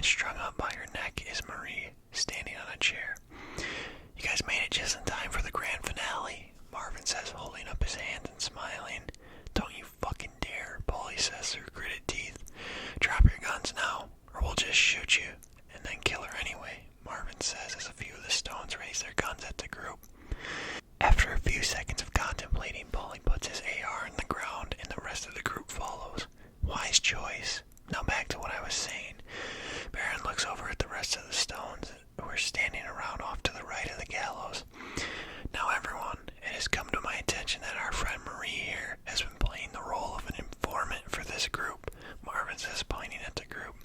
and strung up by her neck is Marie, standing on a chair. You guys made it just in time for the grand finale, Marvin says, holding up his hands and smiling. Don't you fucking dare, Polly says through gritted teeth. Drop your guns now, or we'll just shoot you, and then kill her anyway, Marvin says as a few of the stones raise their guns at the group. After a few seconds of contemplating, Polly puts his AR in the ground and the rest of the group follows. Wise choice. Now back to what I was saying. Baron looks over at the rest of the stones who are standing around off to the right of the gallows. Now everyone, it has come to my attention that our friend Marie here has been playing the role of an informant for this group, Marvin says, pointing at the group.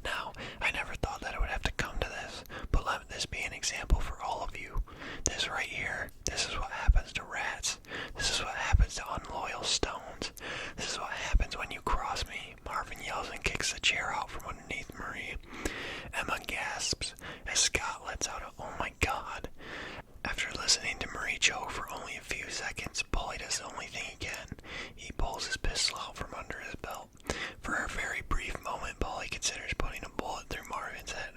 Now, I never thought that it would have to come to this, but let this be an example for all of you. This right here, this is what happens to rats. This is what happens to unloyal stones. This is what happens when you cross me, Marvin yells and kicks the chair out from underneath Marie. Emma gasps as Scott lets out a "oh my god." After listening to Marie choke for only a few seconds, Polly does the only thing he can. He pulls his pistol out from under his belt. For a very brief moment, Polly considers putting a bullet through Marvin's head.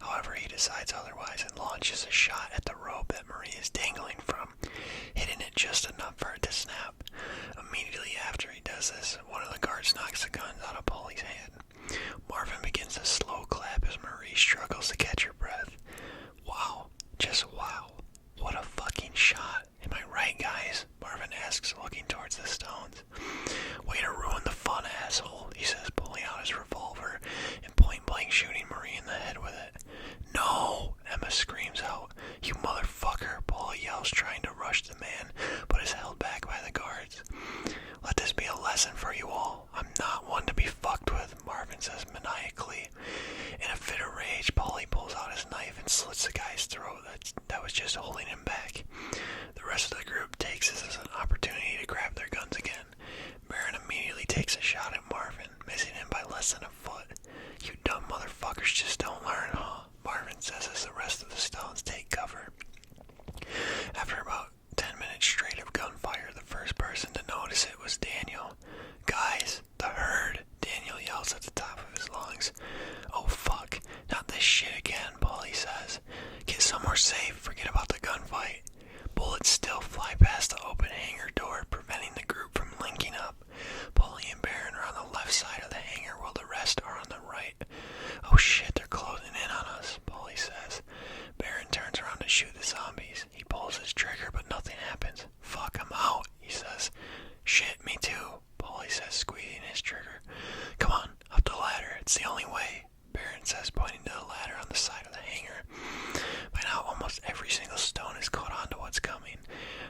However, he decides otherwise and launches a shot at the rope that Marie is dangling from, hitting it just enough for it to snap. Immediately after he does this, one of the guards knocks the guns out of Polly's hand. Marvin begins to slow clap as Marie struggles to catch her breath. Wow, just wow. What a fucking shot. Am I right, guys? Marvin asks, looking towards the stones. Way to ruin the fun, asshole, he says, pulling out his revolver and point-blank shooting Marie in the head with it. No, Emma screams out. You motherfucker, Polly yells, trying to rush the man, but is held back by the guards. Let this be a lesson for you all. I'm not one to be fucked with, Marvin says maniacally. In a fit of rage, Polly pulls out his knife and slits the guy's throat that was just holding him back. The rest of the group takes this as an opportunity to grab their guns again. Baron immediately takes a shot at Marvin, missing him by less than a foot. You dumb motherfuckers just don't learn, huh? Marvin says as the rest of the stones take cover. After about 10 minutes straight of gunfire, the first person to notice it was Daniel. Guys, the herd, Daniel yells at the top of his lungs. Oh fuck, not this shit again, Polly says. Get somewhere safe, forget about the gunfight. Bullets still fly past the open hangar door, preventing the group from linking up. Polly and Baron are on the left side of the hangar while the rest are on the right. Oh shit, they're closing in on us, Polly says. Baron turns around to shoot the zombies. He pulls his trigger, but nothing happens. Fuck, I'm out, he says. Shit, me too, Polly says, squeezing his trigger. Come on, up the ladder, it's the only way, Baron says, pointing to the ladder on the side of the hangar. By now, almost every single stone is caught on to what's coming.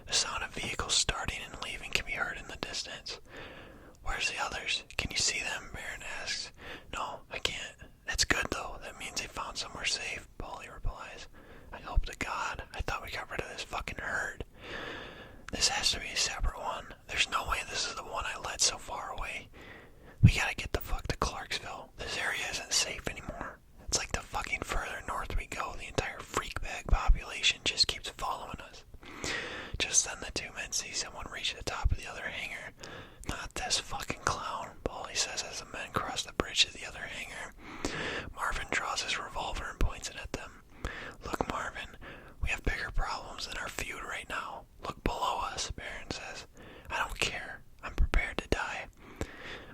The sound of vehicles starting and leaving can be heard in the distance. Where's the others? Can you see them? Baron asks. No, I can't. That's good, though. That means they found somewhere safe, Polly replies. I hope to God. I thought we got rid of this fucking herd. This has to be a separate one. There's no way this is the one I led so far away. We gotta get the fuck to Clarksville. This area isn't safe anymore. It's like the fucking further north we go, the entire freak bag population just keeps following us. Just then the two men see someone reach the top of the other hangar. Not this fucking clown, Polly says as the men cross the bridge to the other hangar. Marvin draws his revolver and points it at them. Look, Marvin, we have bigger problems than our feud right now. Look below us, Baron says. I don't care. I'm prepared to die.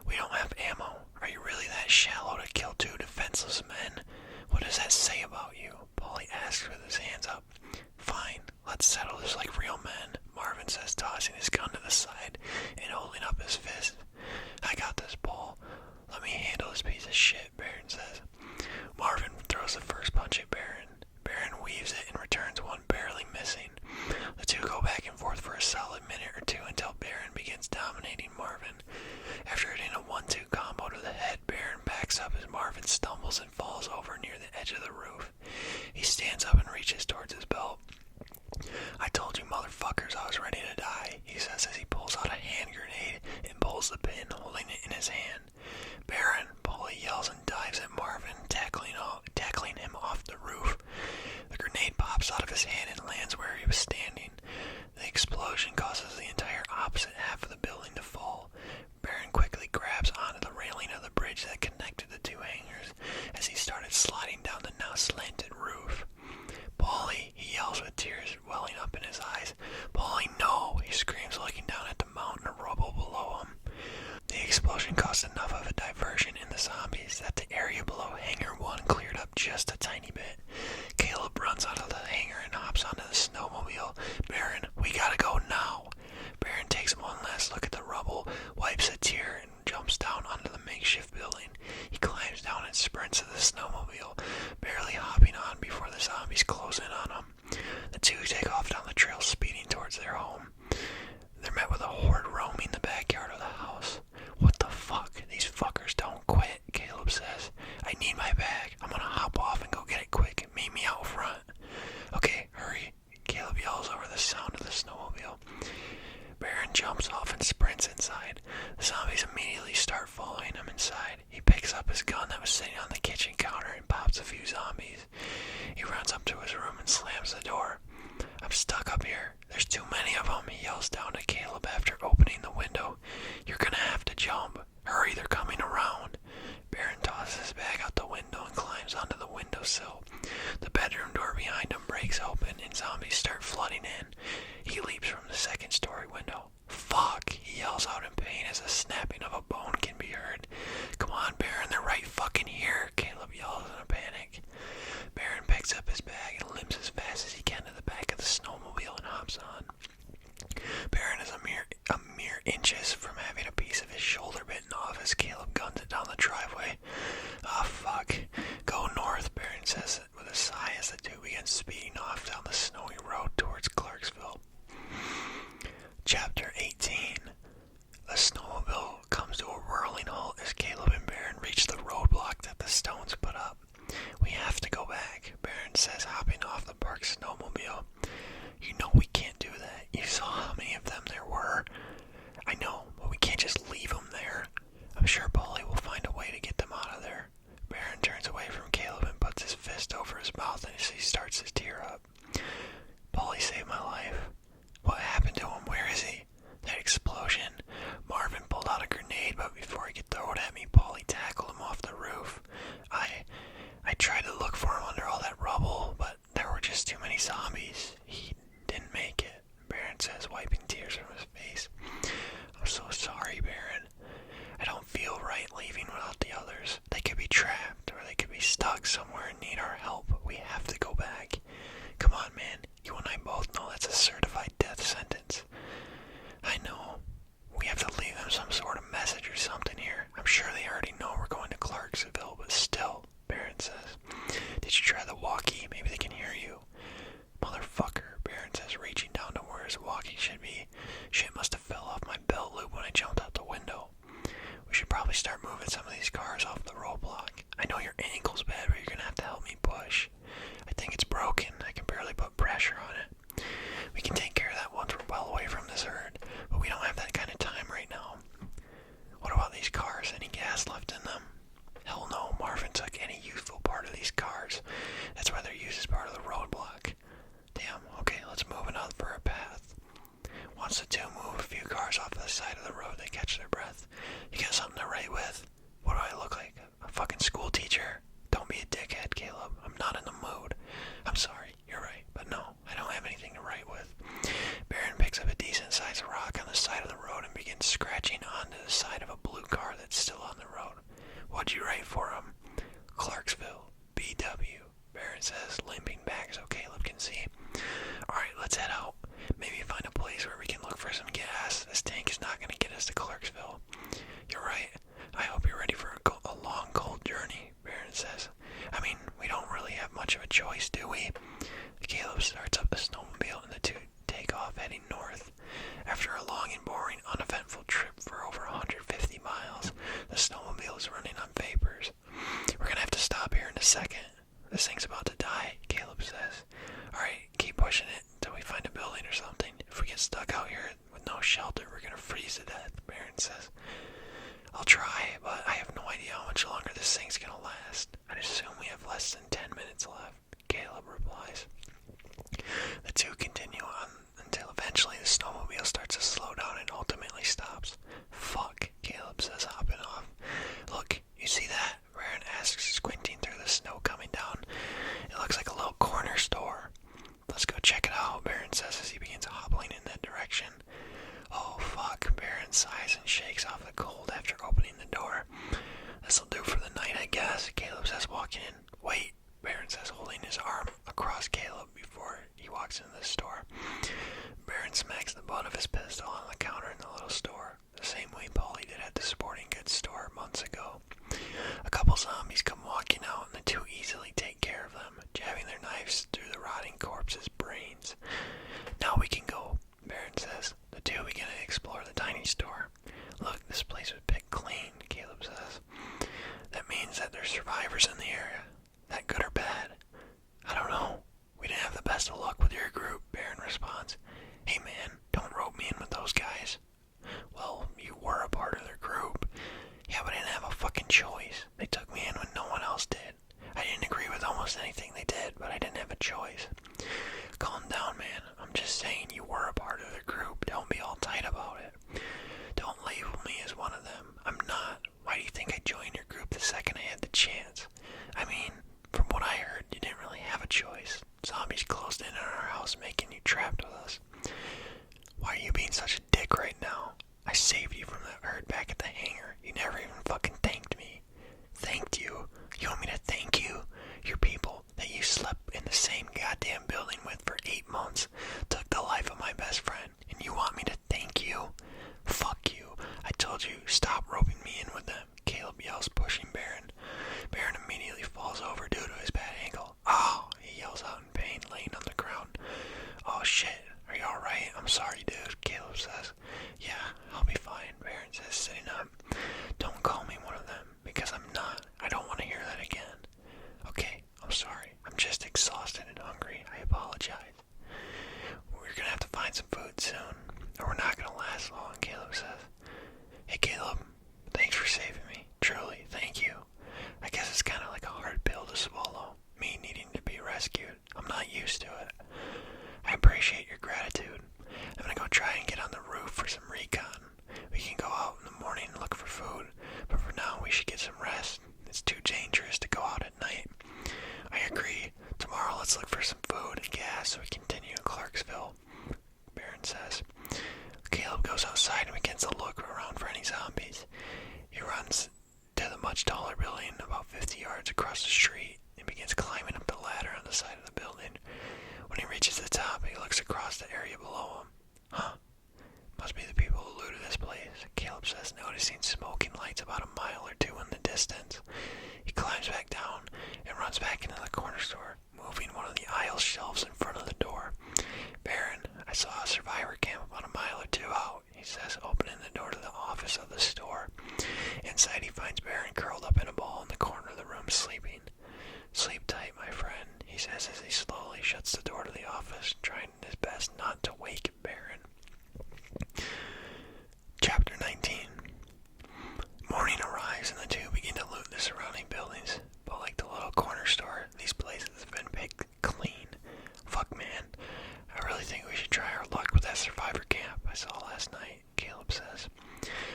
We don't have ammo. Are you really that shallow to kill two defenseless men? What does that say about you? Polly asks with his hands up. Fine, let's settle this like real men, Marvin says, tossing his gun to the side and holding up his fist. I got this, Paul. Let me handle this piece of shit, Baron says. Marvin throws the first punch at Baron. Baron weaves it and returns one, barely missing. The two go back and forth for a solid minute or two until Baron begins dominating Marvin. After hitting a 1-2 combo to the head, Baron backs up as Marvin stumbles and falls over near the edge of the roof. He stands up and reaches towards his belt. I told you motherfuckers I was ready to die, he says as he pulls out a hand grenade and pulls the pin, holding it in his hand. Baron, Polly yells and dives at Marvin, tackling him off the roof. The grenade pops out of his hand and lands where he was standing. The explosion causes the entire opposite half of the building to fall. Baron quickly grabs onto the railing of the bridge that connected the two hangars as he started just a tiny bit. Caleb runs out of the hangar and hops onto the snowmobile. Baron, we gotta go now. Baron takes one last look at the rubble, wipes a tear, and jumps down onto the makeshift building. He climbs down and sprints to the snowmobile, barely hopping on before the zombies close in on him. The two take off down the trail, speeding towards their home. They're met with a horde roaming the backyard of the house. What the fuck? These fuckers don't quit, Caleb says. I need my bag. I'm gonna hop off and go get it quick. Meet me out front. Okay, hurry. Caleb yells over the sound of the snowmobile. Baron jumps off and sprints inside. The zombies immediately start following him inside. He picks up his gun that was sitting on the kitchen counter and pops a few zombies. He runs up to his room and slams the door. I'm stuck up here. There's too many of them, he yells down to Caleb after opening the window. You're gonna have to jump. Hurry, they're coming around. Baron tosses his bag out the window and climbs onto the windowsill. The bedroom door behind him breaks open and zombies start flooding in. He leaps from the second-story window. Fuck, he yells out in pain as the snapping of a bone can be heard. Come on, Baron, they're right fucking here, Caleb yells in a panic. Baron picks up his bag and limps as fast as he can to the back of the snowmobile and hops on. Baron is a mere inches from having a piece of his shoulder bitten off as Caleb guns it down the driveway. Ah, fuck. Go north, Baron says with a sigh as the two begin speeding off down the snowy road towards Clarksville. Chapter 18. The snowmobile comes to a whirling halt as Caleb and Baron reach the roadblock that the Stones put up. We have to go back, Baron says, hopping off the parked snowmobile. You know we can't do that. You saw how many of them there were. I know, but we can't just leave them there. I'm sure Polly will find a way to get them out of there. Baron turns away from Caleb and puts his fist over his mouth as he starts to tear up. Polly saved my life. What happened to him? Where is he? That explosion. Marvin pulled out a grenade, but before he could throw it at me, Polly tackled him off the roof. I tried to look for him under all that rubble, but there were just too many zombies. He didn't make it, Baron says, wiping tears from his face. I'm so sorry, Baron. I don't feel right leaving without the others. They could be trapped, or they could be stuck somewhere and need our help. We have to go back. Come on, man. You and I both know that's a certified death sentence. I know. We have to leave them some sort of message or something here. I'm sure they already know we're going to Clarksville, but still, Baron says. Did you try the walkie? Maybe they can hear you. Motherfucker, Baron says, reaching down to where his walkie should be. Shit must have fell off my belt loop when I jumped out the window. We should probably start moving some of these cars off the roadblock. I know your ankle's bad, but you're gonna have to help me push. I think it's broken. I can barely put pressure on it. We can take care of that once we're well away from this herd, but we don't have that kind of time right now. What about these cars? Any gas left in them? Hell no, Marvin took any useful part of these cars. That's why they're used as part of the roadblock. Damn, okay, let's move another path. Once the two move a few cars off the side of the road, they catch their breath. You got something to write with? What do I look like? A fucking school teacher? Don't be a dickhead, Caleb. I'm not in the mood. I'm sorry, you're right, but no, I don't have anything to write with. Baron picks up a decent-sized rock on the side of the road and begins scratching onto the side of a blue car that's still on the road. What'd you write for him? Clarksville, BW, Baron says, limping back so Caleb can see. Alright, let's head out. Maybe find a place where we can look for some gas. This tank is not going to get us to Clarksville. You're right. I hope you're ready for a long, cold journey, Baron says. I mean, we don't really have much of a choice, do we? Caleb starts up the snowmobile and the two take off heading north. After a long and boring, uneventful trip for over 150 miles, the snowmobile is running on vapors. We're going to have to stop here in a second. This thing's about to die, Caleb says. Alright, keep pushing it until we find a building or something. If we get stuck out here with no shelter, we're going to freeze to death, Baron says. I'll try, but I have no idea how much longer this thing's going to last. I'd assume we have less than 10 minutes left, Caleb replies. The two continue on until eventually the snowmobile starts to slow down and ultimately stops. Fuck, Caleb says, hopping off. Look, you see that? Baron asks, squinting through the snow coming down. It looks like a little corner store. Let's go check it out, Baron says as he begins hobbling in that direction. Oh fuck, Baron sighs and shakes off the cold after opening the door. This'll do for the night, I guess, Caleb says, walking in. Wait, choice. Calm down, man. I'm just saying you were a part of the group. Don't be all tight about it. Don't label me as one of them. I'm not. Why do you think I joined your group the second I had the chance? I mean, from what I heard, you didn't really have a choice. Zombies closed in on our house, making you trapped with us. Why are you being such a dick right now? I saved you from that herd back at the hangar. You never even fucking thanked me. Thanked you? You want me to thank you? Your people that you slept in the same goddamn building with for 8 months took the life of my best friend, and you want me to thank you? Fuck you. I told you, stop roping me in with them. Caleb yells, pushing Baron. Baron immediately falls over due to his bad ankle. Oh, he yells out in pain, laying on the ground. Oh shit, are you alright? I'm sorry, dude, Caleb says. Yeah, I'll be fine, Baron says, sitting up. Don't call me one of them, because I'm not. I don't want to hear that again. Okay, I'm sorry. I'm just exhausted and hungry. I apologize. We're gonna have to find some food soon, or we're not gonna last long, Caleb says. Hey, Caleb, thanks for saving me. Truly, thank you. I guess it's kind of like a hard pill to swallow, me needing to be rescued. I'm not used to it. I appreciate your gratitude. I'm gonna go try and get on the roof for some recon. We can go out in the morning and look for food, but for now we should get some rest. It's too dangerous to go out at night. I agree. Tomorrow let's look for some food and gas so we continue to Clarksville, Baron says. Caleb goes outside and begins to look around for any zombies. He runs to the much taller building about 50 yards across the street and begins climbing up the ladder on the side of the building. When he reaches the top, he looks across the area below him. Huh. Must be the people who looted this place, Caleb says, noticing smoking lights about a mile or two in the distance. He climbs back down and runs back into the corner store, moving one of the aisle shelves in front of the door. Baron, I saw a survivor camp about a mile or two out, he says, opening the door to the office of the store. Inside he finds Baron curled up in a ball in the corner of the room, sleeping. Sleep tight, my friend, he says as he slowly shuts the door to the office, trying his best not to wake Baron. Chapter 19. Morning arrives and the two begin to loot the surrounding buildings, but like the little corner store, these places have been picked clean. Fuck, man. I really think we should try our luck with that survivor camp I saw last night, Caleb says.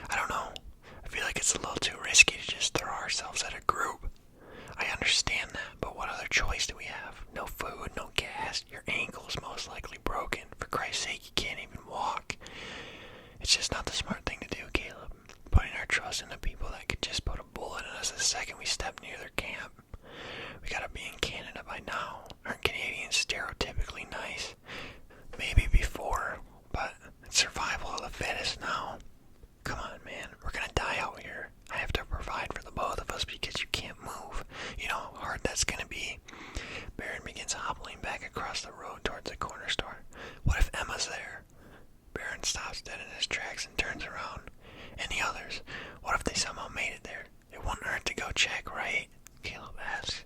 I don't know. I feel like it's a little too risky to just throw ourselves at a group. I understand that, but what other choice do we have? No food, no gas. Your ankle's most likely broken. For Christ's sake, you can't even walk. It's just not the smart thing to do, Caleb. Putting our trust in the people that could just put a bullet in us the second we step near their camp. We gotta be in Canada by now. Aren't Canadians stereotypically nice? Maybe before, but it's survival of the fittest now. Come on, man. We're gonna die out here. I have to provide for the both of us because you can't move. You know how hard that's gonna be. Baron begins hobbling back across the road towards the corner store. What if Emma's there? Baron stops dead in his tracks and turns around. And the others? What if they somehow made it there? It wouldn't hurt to go check, right? Caleb asks.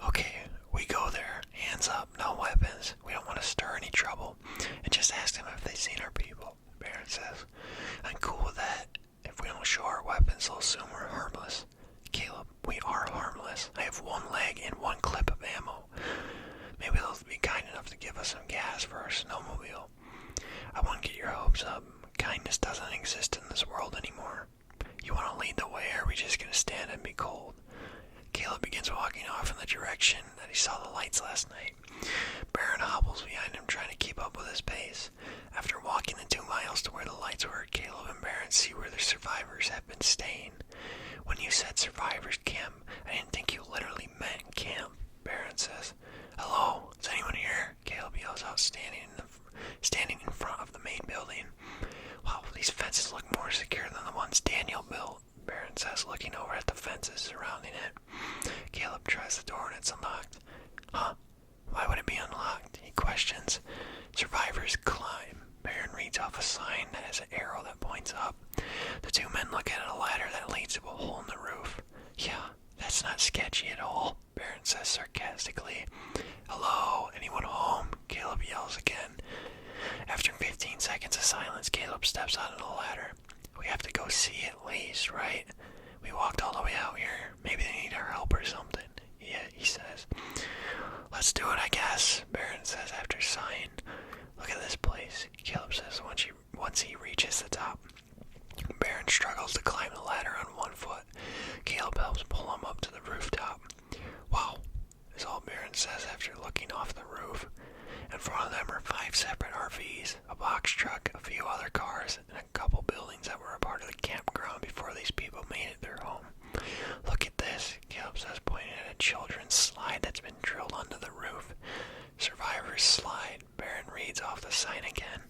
Okay, we go there. Hands up, no weapons. We don't want to stir any trouble. And just ask them if they've seen our people, Baron says. I'm cool with that. If we don't show our weapons, they'll assume we're harmless. Caleb, we are harmless. I have one leg and one clip of ammo. Maybe they'll be kind enough to give us some gas for our snowmobile. I won't get your hopes up. Kindness doesn't exist in this world anymore. You want to lead the way, or are we just going to stand and be cold? Caleb begins walking off in the direction that he saw the lights last night. Baron hobbles behind him, trying to keep up with his pace. After walking the 2 miles to where the lights were, Caleb and Baron see where the survivors have been staying. When you said survivors camp, I didn't think you literally meant camp, Baron says. Hello? Is anyone here? Caleb yells out, standing in front of the main building. Wow, these fences look more secure than the ones Daniel built, Baron says, looking over at the fences surrounding it. Caleb tries the door and it's unlocked. Huh? Why would it be unlocked? He questions. Survivors climb. Baron reads off a sign that has an arrow that points up. The two men look at a ladder that leads to a hole in the roof. Yeah, that's not sketchy at all, Baron says sarcastically. Hello? Anyone home? Caleb yells again. After 15 seconds of silence, Caleb steps out of the ladder. We have to go see at least, right? We walked all the way out here. Maybe they need our help or something. Yeah, he says. Let's do it, I guess. says after looking off the roof. In front of them are 5 separate RVs, a box truck, a few other cars, and a couple buildings that were a part of the campground before these people made it their home. Look at this, Caleb says, pointing at a children's slide that's been drilled under the roof. Survivor's slide. Barron reads off the sign again.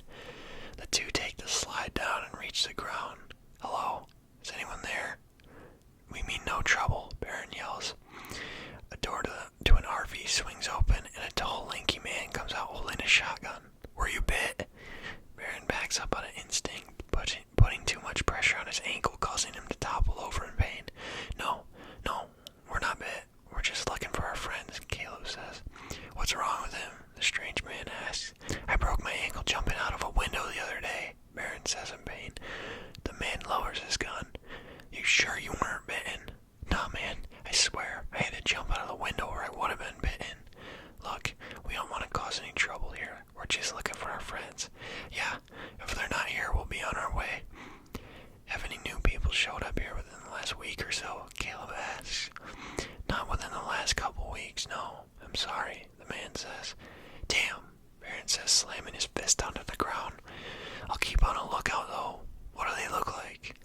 The two take the slide down and reach the ground. Hello? Is anyone there? We mean no trouble, Barron yells. A door to an RV swings open, and a tall, lanky man comes out holding a shotgun. Were you bit? Barron backs up on an instinct, putting too much pressure on his ankle, causing him to topple over in pain. No, we're not bit. We're just looking for our friends, Caleb says. What's wrong with him? The strange man asks. I broke my ankle jumping out of a window the other day, Barron says in pain. The man lowers his gun. You sure you weren't bitten? Nah, man, I swear, I had to jump out of the window or I would have been bitten. Look, we don't want to cause any trouble here. We're just looking for our friends. Yeah, if they're not here, we'll be on our way. Have any new people showed up here within the last week or so? Caleb asks. Not within the last couple weeks, no. I'm sorry, the man says. Damn, Barron says, slamming his fist onto the ground. I'll keep on a lookout, though. What do they look like?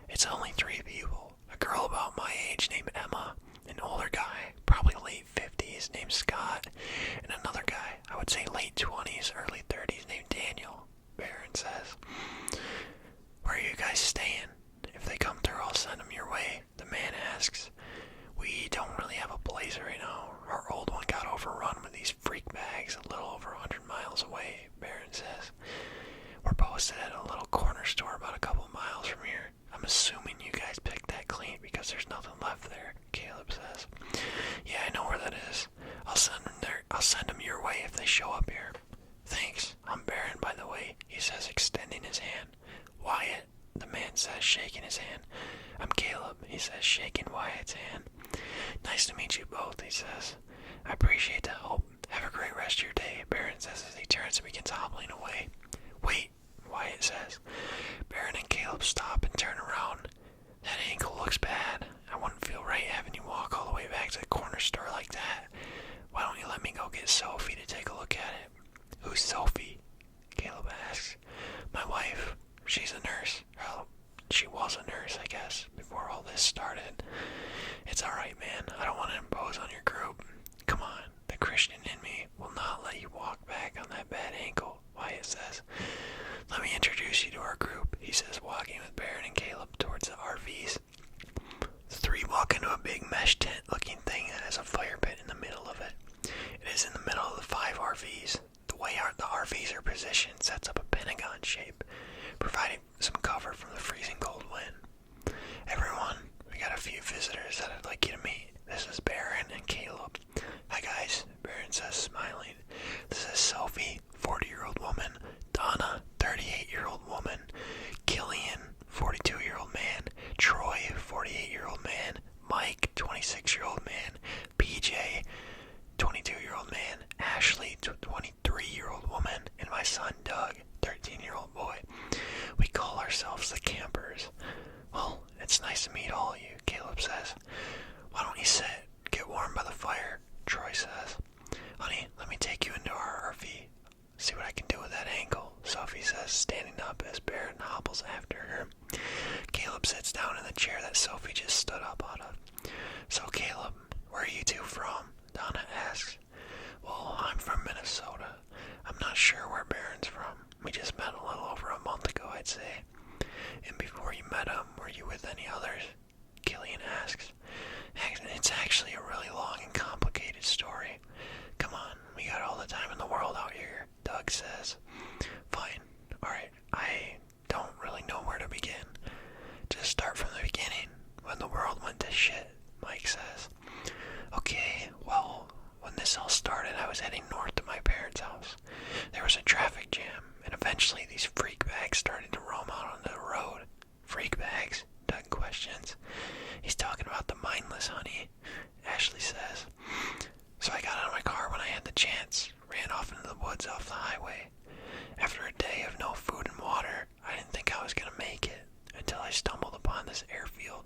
It's only 3 people. A girl about my age named Emma, an older guy, probably late 50s, named Scott, and another guy, I would say late 20s, early 30s, named Daniel, Barron says. Where are you guys staying? If they come through, I'll send them your way, the man asks. We don't really have a place right now. Our old one got overrun with these freak bags a little over 100 miles away, Barron says. We're posted at a little corner store about a couple miles from here. I'm assuming you guys picked that clean because there's nothing left there, Caleb says. Yeah, I know where that is. I'll send them your way if they show up here. Thanks. I'm Barron, by the way, he says, extending his hand. Wyatt, the man says, shaking his hand. I'm Caleb, he says, shaking Wyatt's hand. Nice to meet you both, he says. I appreciate the help. Have a great rest of your day, Barron says as he turns and begins hobbling away. Wait, Wyatt says. Barron and Caleb stop and turn around. That ankle looks bad. I wouldn't feel right having you walk all the way back to the corner store like that. Why don't you let me go get Sophie to take a look at it? Who's Sophie? Caleb asks. My wife. She's a nurse. Well, she was a nurse, I guess, before all this started. It's alright, man. I don't want to impose on your group. Come on. The Christian in me will not let you walk back on that bad ankle, Wyatt says. Let me introduce you to our group, he says, walking with Barron and Caleb towards the RVs. The 3 walk into a big mesh tent-looking thing that has a fire pit in the middle of it. It is in the middle of the 5 RVs. The way the RVs are positioned sets up a pentagon shape, providing some cover from the freezing cold wind. Everyone, we got a few visitors that I'd like you to meet. This is Barron and Caleb. Hi guys, Barron says, smiling. This is Sophie, 40-year-old woman. Donna, 38-year-old woman. Killian, 42-year-old man. Troy, 48-year-old man. Mike, 26-year-old man. PJ, 22-year-old man. Ashley, 23-year-old woman. And my son, Doug, 13-year-old boy. We call ourselves the Campers. Well, it's nice to meet all of you, Caleb says. Why don't you sit? Get warm by the fire, Troy says. Honey, let me take you into our RV. See what I can do with that ankle, Sophie says, standing up as Barron hobbles after her. Caleb sits down in the chair that Sophie just stood up out of. So, Caleb, where are you two from? Donna asks. Well, I'm from Minnesota. I'm not sure where Barron's from. We just met a little over a month ago, I'd say. And before you met him, were you with any others? Killian asks. It's actually a really long and complicated story. Come on, we got all the time in the world out here, Doug says. Fine. Alright, I don't really know where to begin. Just start from the beginning, when the world went to shit, Mike says. Okay, well, when this all started, I was heading north to my parents' house. There was a traffic jam, and eventually these freak bags started to roam out onto the road. Freak bags? Doug questions. He's talking about the mindless, honey, Ashley says. So I got out of my car when I had the chance, ran off into the woods off the highway. After a day of no food and water, I didn't think I was going to make it, until I stumbled upon this airfield.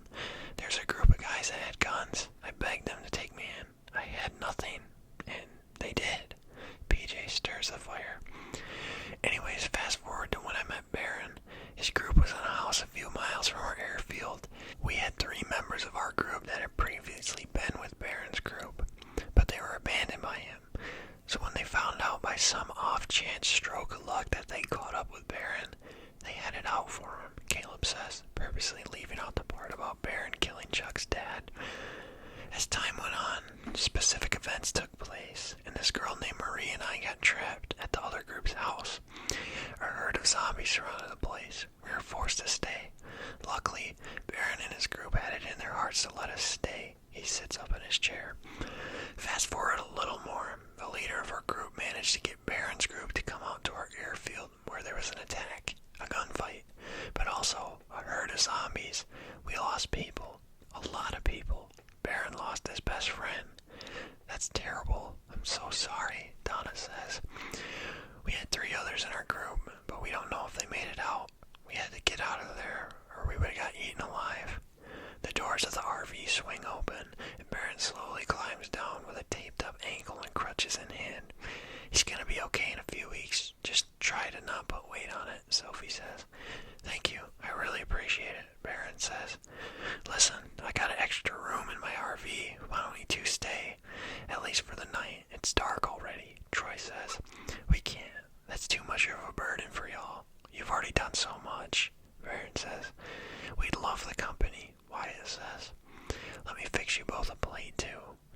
There's a group of guys that had guns. I begged them to take me in. I had nothing, and starts the fire. Anyways, fast forward to when I met Baron. His group was in a house a few miles from our airfield. We had 3 members of our group that had previously been with Baron's group, but they were abandoned by him. So when they found out by some off-chance stroke of luck that they caught up with Baron, they headed out for him, Caleb says, purposely leaving out the part about Baron killing Chuck's dad. As time went on, specific events took place, and this girl named Marie and I got trapped at the other group's house. A herd of zombies surrounded the place. We were forced to stay. Luckily, Baron and his group had it in their hearts to let us stay. He sits up in his chair. Fast forward a little more. The leader of our group managed to get Baron's group to come out to our airfield where there was an attack, a gunfight, but also a herd of zombies. We lost people, a lot of people. Baron lost his best friend. That's terrible. I'm so sorry, Donna says. We had 3 others in our group, but we don't know if they made it out. We had to get out of there, or we would have got eaten alive. The doors of the RV swing open, and Baron slowly climbs down with a taped-up ankle and crutches in hand. He's gonna be okay in a few weeks. Just try to not put weight on it, Sophie says. Thank you. I really appreciate it, Baron says. Listen, I got an extra room in my RV. Why don't you 2 stay? At least for the night. It's dark already, Troy says. We can't. That's too much of a burden for y'all. You've already done so much, Baron says. We'd love the company, Wyatt says. Let me fix you both a plate, too.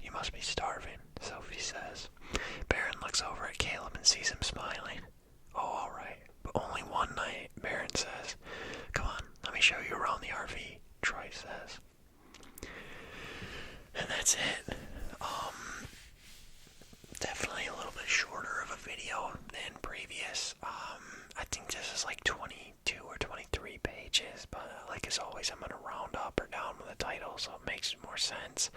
You must be starving, Sophie says. Baron looks over at Caleb and sees him smiling. Oh, all right, but only one night, Baron says. Come on, let me show you around the RV, Troy says. And that's it. Definitely a little bit shorter of a video than previous. I think this is like 22 or 23 pages, but like as always, I'm gonna round up or down with the title, so it makes more sense.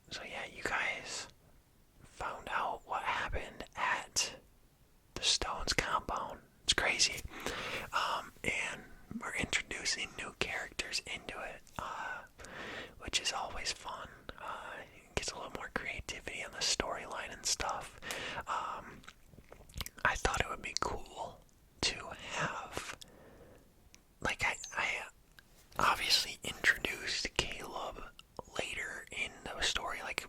So yeah, you guys found out what happened at the Stones compound. It's crazy. And we're introducing new characters into it, which is always fun. It gets a little more creativity on the storyline and stuff. I thought it would be cool to have, like, I obviously introduced Caleb later in the story. Like,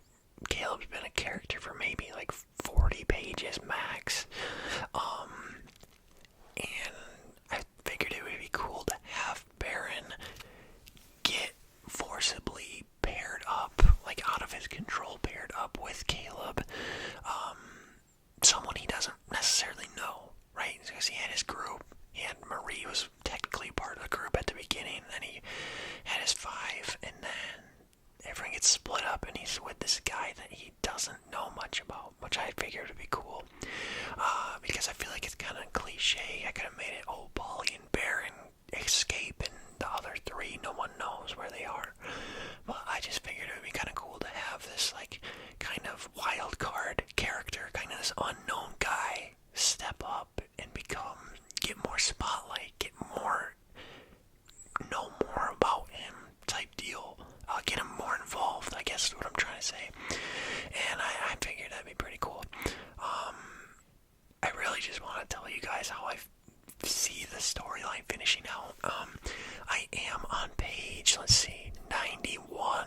Caleb's been a character for maybe like 40 pages max. And I figured it would be cool to have Baron get forcibly paired up, like out of his control, paired up with Caleb. Someone he doesn't necessarily know, right? Because he had his group. He had Marie, who was technically part of the group at the beginning, and then he had his 5, and then everyone gets split up, and he's with this guy that he doesn't know much about, which I figured would be cool. Because I feel like it's kind of cliche. I could have made it, oh, Polly and Baron escape, and the other 3, no one knows where they are. But I just figured it would be kind of cool to have this, like, kind of wild card character, kind of this unknown guy, step up and get more spotlight, know more about him type deal. Get him more involved, I guess is what I'm trying to say. And I figured that'd be pretty cool. I really just want to tell you guys how I see the storyline finishing out. I am on page, 91.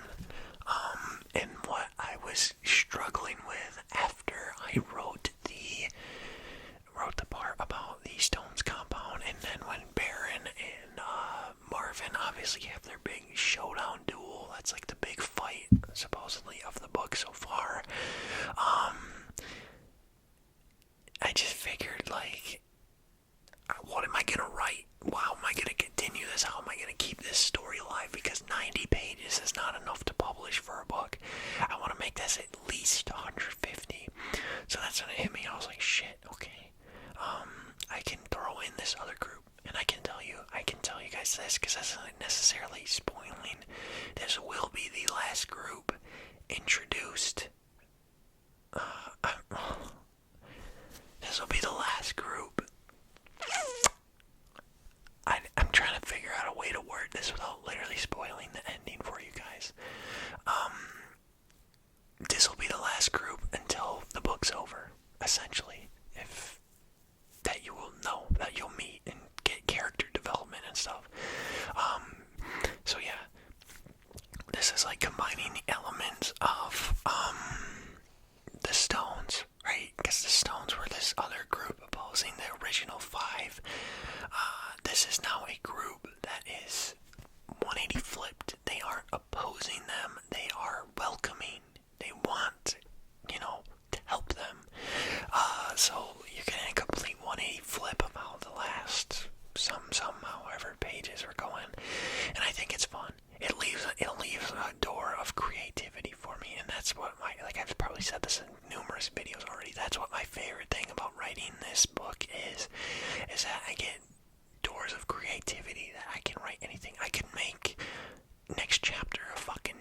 And what I was struggling with after I wrote the part about the Stones compound, and then when Baron and Marvin obviously have their big showdown duel. That's like the big fight, supposedly, of the book so far. I just figured, like, what am I gonna write? How am I gonna continue this? How am I gonna keep this story alive? Because 90 pages is not enough to publish for a book. I want to make this at least 150. So that's when it hit me. I was like, shit, okay. I can throw in this other group, and I can tell you guys this, because that's not necessarily spoiling. This will be the last group introduced. This will be the last group. I'm trying to figure out a way to word this without literally spoiling the ending for you guys. This will be the last group until the book's over, essentially. probably said this in numerous videos already. That's what my favorite thing about writing this book is that I get doors of creativity, that I can write anything. I can make next chapter a fucking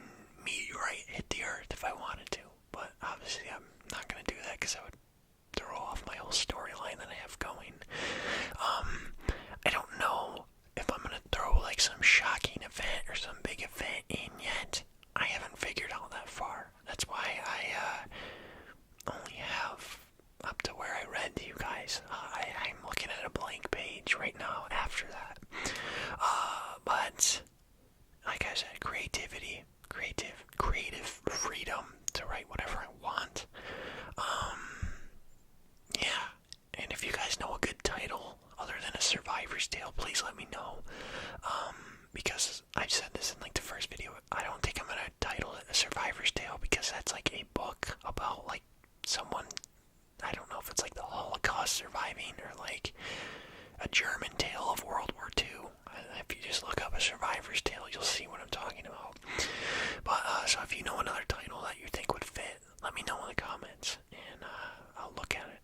meteorite hit the earth if I wanted to. But obviously I'm not going to do that because I would throw off my whole storyline that I have going. I don't know if I'm going to throw like some shocking event or some big event in yet. I haven't figured out that far. That's why I only have up to where I read to you guys. I'm looking at a blank page right now after that. But like I said, creativity, creative freedom to write whatever I want. Yeah. And if you guys know a good title other than A Survivor's Tale, please let me know. Because I've said this in like the first video, I don't think I'm gonna title it A Survivor's Tale because that's like a book about like someone, I don't know if it's like the Holocaust surviving or like a German tale of World War II. If you just look up A Survivor's Tale, you'll see what I'm talking about. But so if you know another title that you think would fit, let me know in the comments and I'll look at it.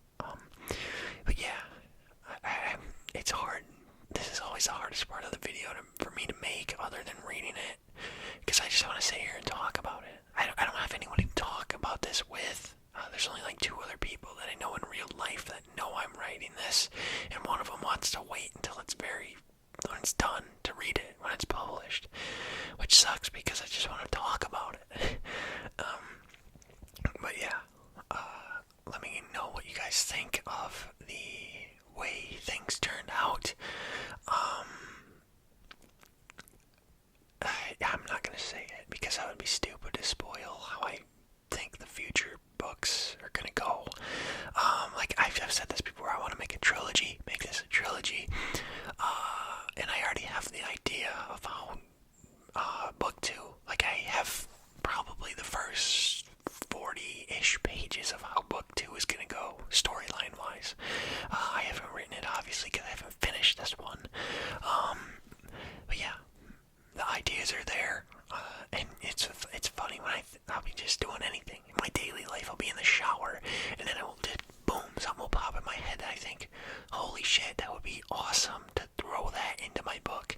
But yeah, it's hard. This is always the hardest part of the video for me to make, other than reading it, because I just want to sit here and talk about it. I don't have anyone to talk about this with. There's only like 2 other people that I know in real life that know I'm writing this, and one of them wants to wait until when it's done to read it, when it's published, which sucks because I just want to talk about it. But yeah, let me know what you guys think of the way things turned out. I'm not gonna say it because that would be stupid to spoil how I think the future books are gonna go. Like I've said this before, I want to make this a trilogy, and I already have the idea of how book 2, like I have probably the first 40-ish pages of how book 2 is gonna go, storyline wise. I haven't written it obviously because I haven't finished this one. But yeah, the ideas are there, and it's funny when I'll be just doing anything in my daily life. I'll be in the shower, and then it will just boom, something will pop in my head. And I think, holy shit, that would be awesome to throw that into my book,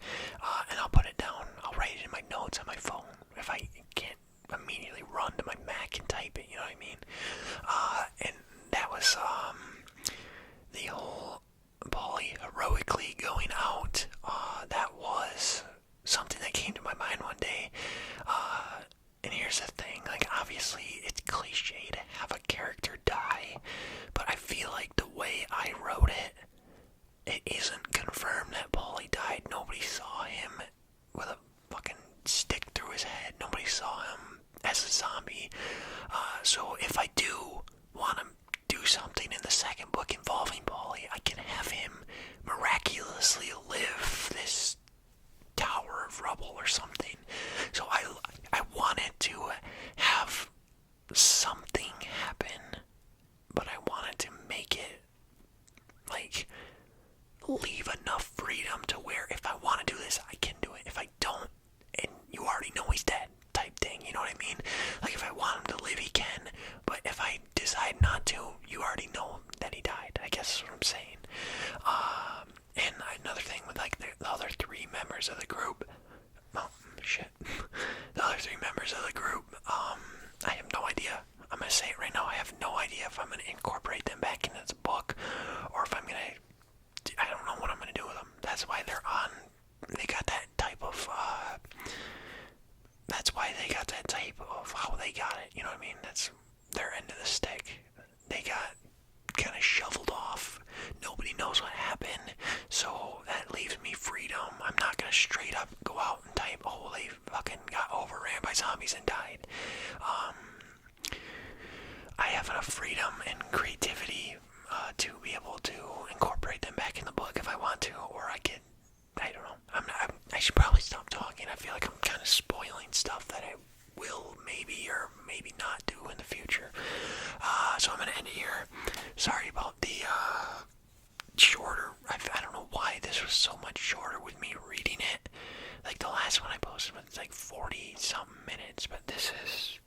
and I'll put it down. I'll write it in my notes on my phone if I can't immediately run to my Mac and type it. You know what I mean? And that was the whole Polly heroically going out. That was something that came to my mind one day. And here's the thing, like obviously it's cliche to have a character die, but I feel like the way I wrote it, it isn't confirmed that Polly died. Nobody saw him with a fucking stick through his head. Nobody saw him as a zombie. So if I do want to do something in the second book involving Polly, I can have him miraculously live this tower of rubble or something. So I wanted to have something happen, but I wanted to make it like leave enough freedom to where if I want to do this, I can do it. If I don't, and you already know he's dead type thing, you know what I mean? Like if I want him to live, he can, but if I decide not to, you already know that he died. I guess is what I'm saying. And another thing with like the other 3 members of the group, oh shit, the other 3 members of the group, I have no idea. I'm gonna say it right now. I have no idea if I'm gonna incorporate them back into the book, or if I'm gonna, I don't know what I'm gonna do with them. That's why they're on. They got that type of. That's why they got that type of how they got it. You know what I mean? That's their end of the stick. They got kind of shoveled off. Nobody knows what happened, so that leaves me freedom. I'm not gonna straight up go out and type, oh, they fucking got overran by zombies and died. I have enough freedom and creativity to be able to incorporate them back in the book if I want to, or I don't know. I should probably stop talking. I feel like I'm kind of spoiling stuff that I will maybe or maybe not do in the future. So I'm gonna end it here. Sorry about the shorter. I don't know why this was so much shorter with me reading it. Like the last one I posted was like 40 something minutes, but this is